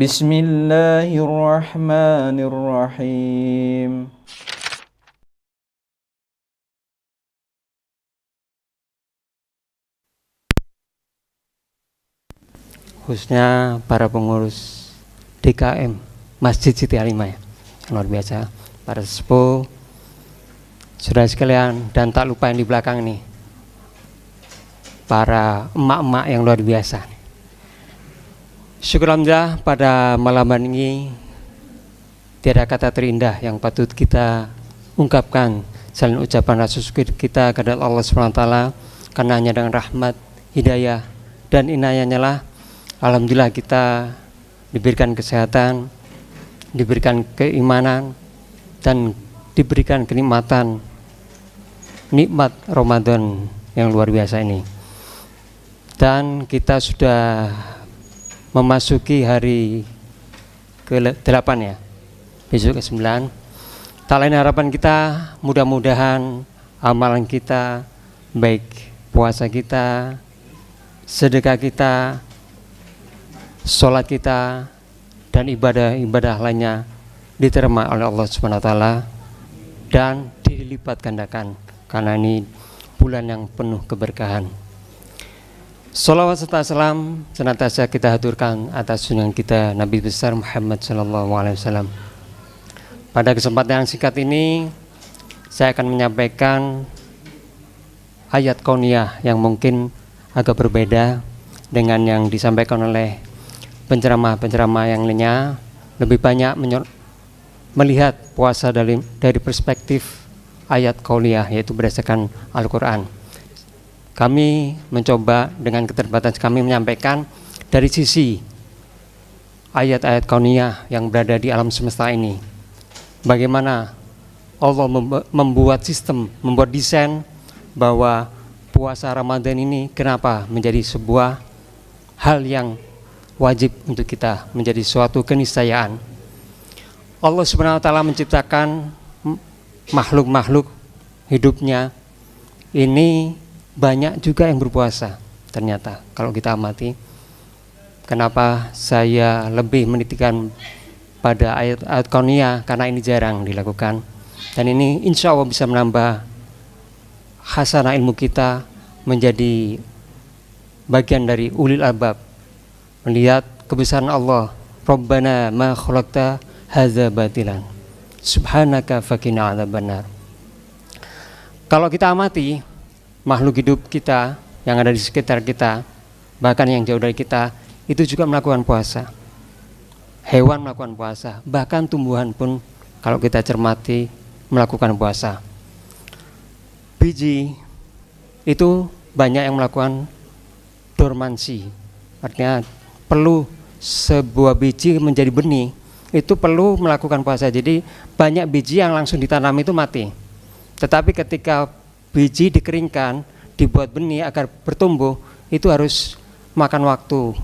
Bismillahirrahmanirrahim. Khususnya para pengurus DKM Masjid Siti Halimah ya, luar biasa, para sesepuh, saudara sekalian, dan tak lupa yang di belakang nih, para emak-emak yang luar biasa. Syukur alhamdulillah, pada malam hari ini tiada kata terindah yang patut kita ungkapkan selain ucapan rasa syukur kita kepada Allah SWT, karena hanya dengan rahmat, hidayah, dan inayahnya lah alhamdulillah kita diberikan kesehatan, diberikan keimanan, dan diberikan kenikmatan nikmat Ramadan yang luar biasa ini. Dan kita sudah memasuki hari ke-8 ya, besok ke-9. Tak lain harapan kita, mudah-mudahan amalan kita, baik puasa kita, sedekah kita, sholat kita, dan ibadah-ibadah lainnya diterima oleh Allah Subhanahu wa taala dan dilipat gandakan, karena ini bulan yang penuh keberkahan. Shalawat serta salam senantiasa kita haturkan atas junjungan kita Nabi besar Muhammad SAW. Pada kesempatan yang singkat ini, saya akan menyampaikan ayat kauniyah yang mungkin agak berbeda dengan yang disampaikan oleh penceramah-penceramah yang lainnya. Lebih banyak melihat puasa dari perspektif ayat kauniyah, yaitu berdasarkan Al-Quran. Kami mencoba dengan keterbatasan kami menyampaikan dari sisi ayat-ayat kauniyah yang berada di alam semesta ini, bagaimana Allah membuat sistem, membuat desain bahwa puasa Ramadan ini kenapa menjadi sebuah hal yang wajib untuk kita, menjadi suatu keniscayaan. Allah Subhanahu wa taala menciptakan makhluk-makhluk hidupnya ini banyak juga yang berpuasa. Ternyata kalau kita amati, kenapa saya lebih menitikan pada ayat-ayat kauniyah, karena ini jarang dilakukan, dan ini insya Allah bisa menambah hasanah ilmu kita, menjadi bagian dari ulil albab, melihat kebesaran Allah. Rabbana ma khalaqta hadza batilan subhanaka faqina adzabannar. Kalau kita amati makhluk hidup kita yang ada di sekitar kita, bahkan yang jauh dari kita, itu juga melakukan puasa. Hewan melakukan puasa, bahkan tumbuhan pun kalau kita cermati melakukan puasa. Biji itu banyak yang melakukan dormansi, artinya perlu sebuah biji menjadi benih, itu perlu melakukan puasa. Jadi banyak biji yang langsung ditanam itu mati, tetapi ketika biji dikeringkan, dibuat benih agar bertumbuh, itu harus makan waktu,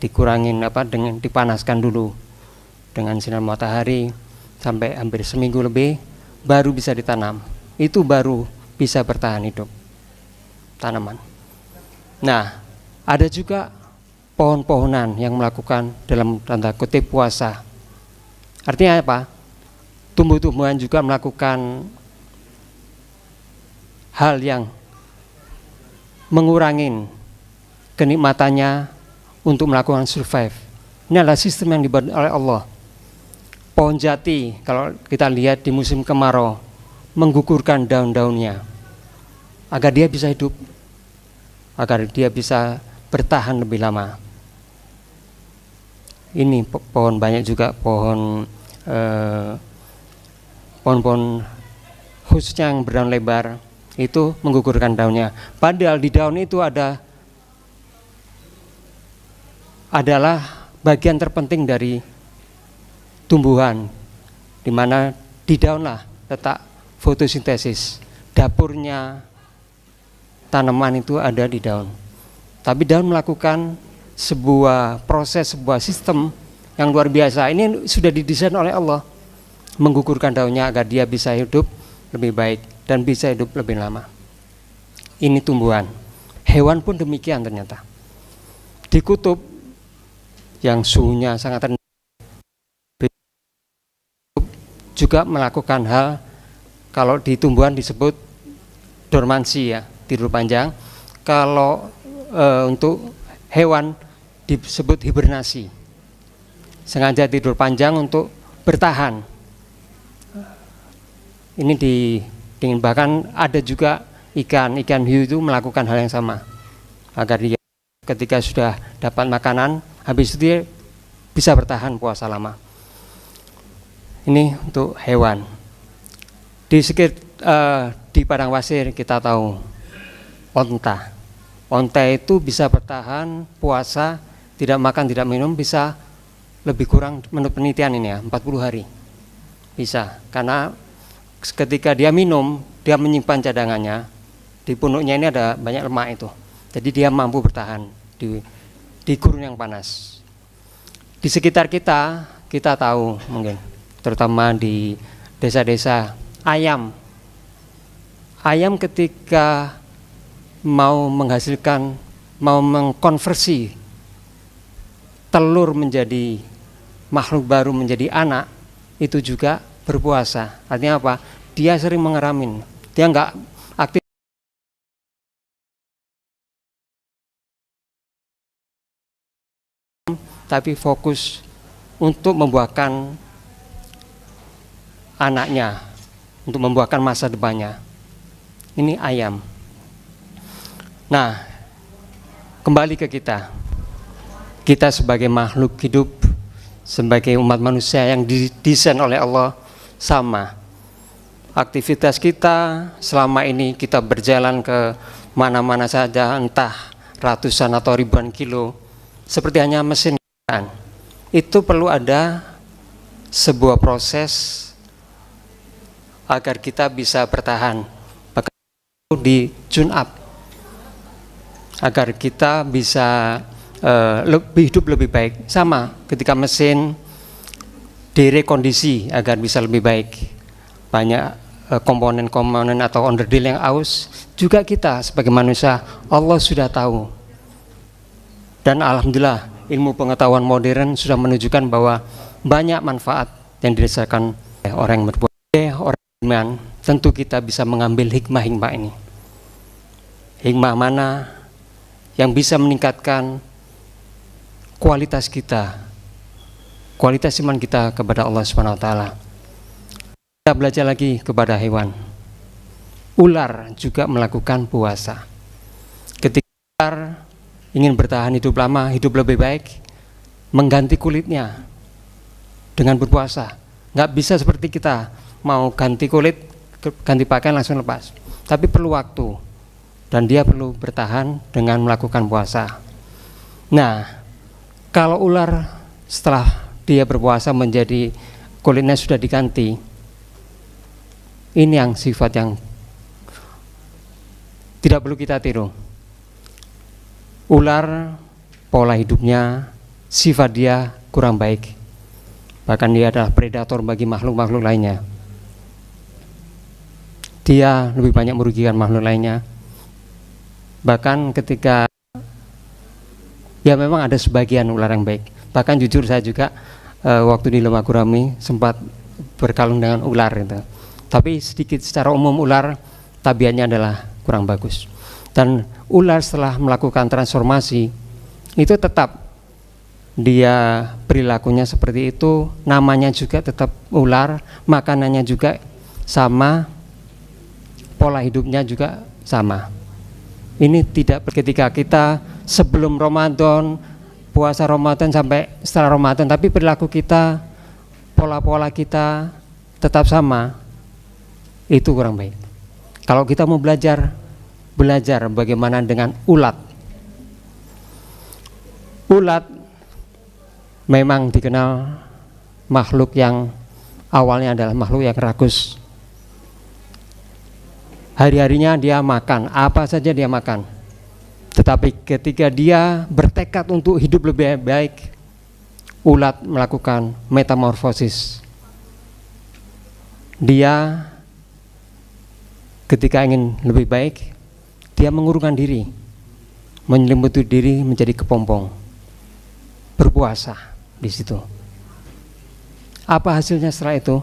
dikurangin dengan dipanaskan dulu dengan sinar matahari sampai hampir seminggu lebih, baru bisa ditanam. Itu baru bisa bertahan hidup tanaman. Nah, ada juga pohon-pohonan yang melakukan dalam tanda kutip puasa. Artinya apa? Tumbuh-tumbuhan juga melakukan hal yang mengurangi kenikmatannya untuk melakukan survive. Ini adalah sistem yang dibuat oleh Allah. Pohon jati kalau kita lihat di musim kemarau menggugurkan daun-daunnya agar dia bisa hidup, agar dia bisa bertahan lebih lama. Ini pohon banyak juga, pohon-pohon khususnya yang berdaun lebar itu menggugurkan daunnya. Padahal di daun itu adalah bagian terpenting dari tumbuhan, di mana di daunlah letak fotosintesis. Dapurnya tanaman itu ada di daun. Tapi daun melakukan sebuah proses, sebuah sistem yang luar biasa. Ini sudah didesain oleh Allah, menggugurkan daunnya agar dia bisa hidup lebih baik dan bisa hidup lebih lama. Ini tumbuhan. Hewan pun demikian ternyata. Di kutub yang suhunya sangat rendah, juga melakukan hal, kalau di tumbuhan disebut dormansi ya, tidur panjang. Kalau untuk hewan disebut hibernasi, sengaja tidur panjang untuk bertahan. Ini dingin. Bahkan ada juga ikan hiu itu melakukan hal yang sama, agar dia ketika sudah dapat makanan, habis itu dia bisa bertahan puasa lama. Ini untuk hewan. Di padang pasir kita tahu onta itu bisa bertahan puasa, tidak makan tidak minum, bisa lebih kurang menurut penelitian ini ya 40 hari bisa, karena ketika dia minum, dia menyimpan cadangannya di punuknya. Ini ada banyak lemak itu, jadi dia mampu bertahan di gurun yang panas. Di sekitar kita tahu mungkin, terutama di desa-desa, ayam ketika mau mengkonversi telur menjadi makhluk baru, menjadi anak, itu juga berpuasa. Artinya apa? Dia sering mengeramin, dia nggak aktif, tapi fokus untuk membuahkan anaknya, untuk membuahkan masa depannya. Ini ayam. Nah, kembali ke kita sebagai makhluk hidup, sebagai umat manusia yang didesain oleh Allah, sama. Aktivitas kita selama ini, kita berjalan ke mana-mana saja, entah ratusan atau ribuan kilo, seperti hanya mesin kan. Itu perlu ada sebuah proses agar kita bisa bertahan, bahkan di tune up, agar kita bisa hidup lebih baik. Sama ketika mesin direkondisi agar bisa lebih baik, banyak komponen-komponen atau onderdil yang aus, juga kita sebagai manusia Allah sudah tahu. Dan alhamdulillah ilmu pengetahuan modern sudah menunjukkan bahwa banyak manfaat yang dirasakan oleh orang yang berbuat, orang beriman. Tentu kita bisa mengambil hikmah-hikmah ini. Hikmah mana yang bisa meningkatkan kualitas kita, kualitas iman kita kepada Allah Subhanahu wa taala. Kita belajar lagi kepada hewan. Ular juga melakukan puasa. Ketika ular ingin bertahan hidup lama, hidup lebih baik, mengganti kulitnya dengan berpuasa. Nggak bisa seperti kita, mau ganti kulit, ganti pakaian langsung lepas. Tapi perlu waktu, dan dia perlu bertahan dengan melakukan puasa. Nah, kalau ular setelah dia berpuasa menjadi kulitnya sudah diganti, ini yang sifat yang tidak perlu kita tiru. Ular, pola hidupnya, sifat dia kurang baik. Bahkan dia adalah predator bagi makhluk-makhluk lainnya. Dia lebih banyak merugikan makhluk lainnya. Bahkan ketika, ya memang ada sebagian ular yang baik. Bahkan jujur saya juga waktu di Lemah Gurami sempat berkalung dengan ular gitu. Tapi sedikit secara umum ular tabiatnya adalah kurang bagus. Dan ular setelah melakukan transformasi itu tetap dia perilakunya seperti itu, namanya juga tetap ular, makanannya juga sama, pola hidupnya juga sama. Ini tidak ketika kita sebelum Ramadan, puasa Ramadan sampai setelah Ramadan, tapi perilaku kita, pola-pola kita tetap sama, itu kurang baik. Kalau kita mau belajar bagaimana dengan ulat. Ulat memang dikenal makhluk yang awalnya adalah makhluk yang rakus. Hari-harinya dia makan, apa saja dia makan. Tetapi ketika dia bertekad untuk hidup lebih baik, ulat melakukan metamorfosis. Dia ketika ingin lebih baik, dia mengurungkan diri, menyelimuti diri menjadi kepompong, berpuasa di situ. Apa hasilnya setelah itu?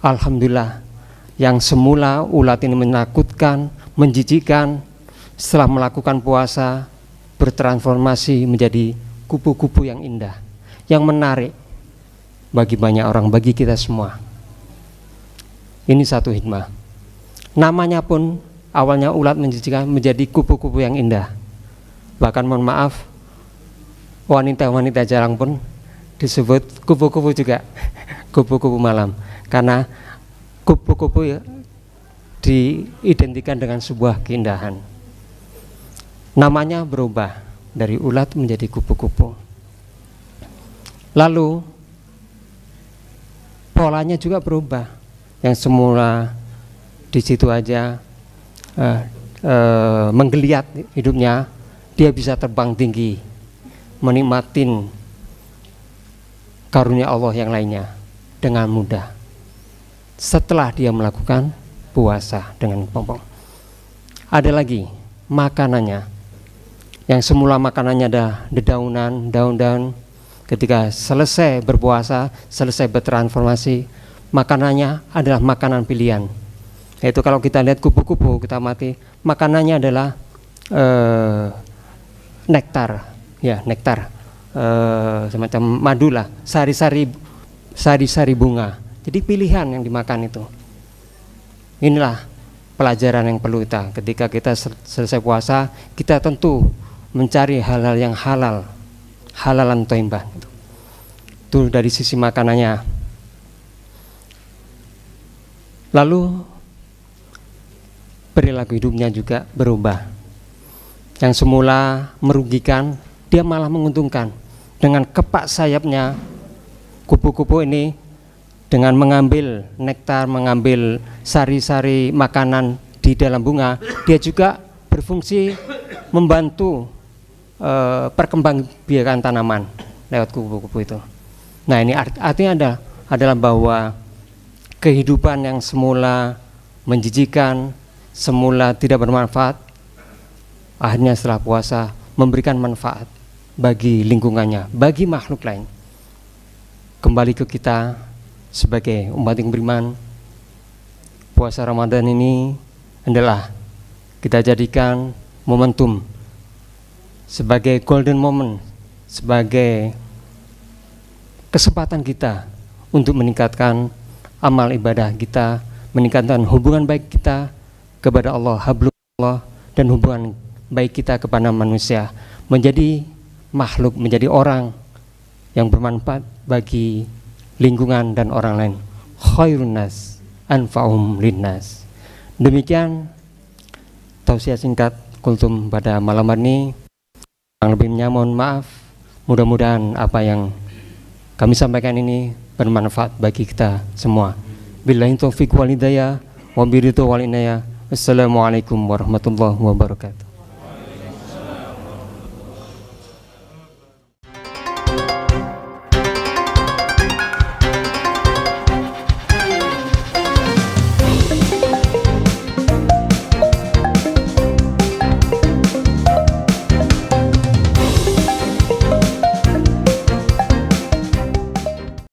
Alhamdulillah, yang semula ulat ini menakutkan, menjijikkan, setelah melakukan puasa bertransformasi menjadi kupu-kupu yang indah, yang menarik bagi banyak orang, bagi kita semua. Ini satu hikmah. Namanya pun awalnya ulat menjijikkan menjadi kupu-kupu yang indah. Bahkan mohon maaf, wanita-wanita jarang pun disebut kupu-kupu juga, kupu-kupu malam, karena kupu-kupu ya diidentikan dengan sebuah keindahan. Namanya berubah dari ulat menjadi kupu-kupu. Lalu polanya juga berubah. Yang semula di situ aja menggeliat hidupnya, dia bisa terbang tinggi, menikmatin karunia Allah yang lainnya dengan mudah setelah dia melakukan puasa dengan kelompok. Ada lagi makanannya, yang semula makanannya ada dedaunan, daun-daun, ketika selesai berpuasa, selesai bertransformasi, makanannya adalah makanan pilihan. Yaitu kalau kita lihat kupu-kupu, kita mati, makanannya adalah nektar, ya nektar, semacam madu lah, sari-sari bunga. Jadi pilihan yang dimakan itu. Inilah pelajaran yang perlu kita ketika kita selesai puasa, kita tentu mencari hal-hal yang halal, halalan thayyibah. Itu dari sisi makanannya. Lalu perilaku hidupnya juga berubah. Yang semula merugikan, dia malah menguntungkan. Dengan kepak sayapnya, kupu-kupu ini dengan mengambil nektar, mengambil sari-sari makanan di dalam bunga, dia juga berfungsi membantu perkembangbiakan tanaman lewat kupu-kupu itu. Nah, ini artinya adalah bahwa kehidupan yang semula menjijikan, semula tidak bermanfaat, akhirnya setelah puasa memberikan manfaat bagi lingkungannya, bagi makhluk lain. Kembali ke kita sebagai umat yang beriman, puasa Ramadan ini adalah kita jadikan momentum sebagai golden moment, sebagai kesempatan kita untuk meningkatkan amal ibadah kita, meningkatkan hubungan baik kita kepada Allah, hablullah, dan hubungan baik kita kepada manusia, menjadi makhluk, menjadi orang yang bermanfaat bagi lingkungan dan orang lain. Khairun nas anfa'um linnas. Demikian tausiah singkat kultum pada malam hari ini. Yang lebihnya mohon maaf. Mudah-mudahan apa yang kami sampaikan ini bermanfaat bagi kita semua. Billahi taufiq wal hidayah wa biridho wal inayah. Assalamualaikum warahmatullahi wabarakatuh.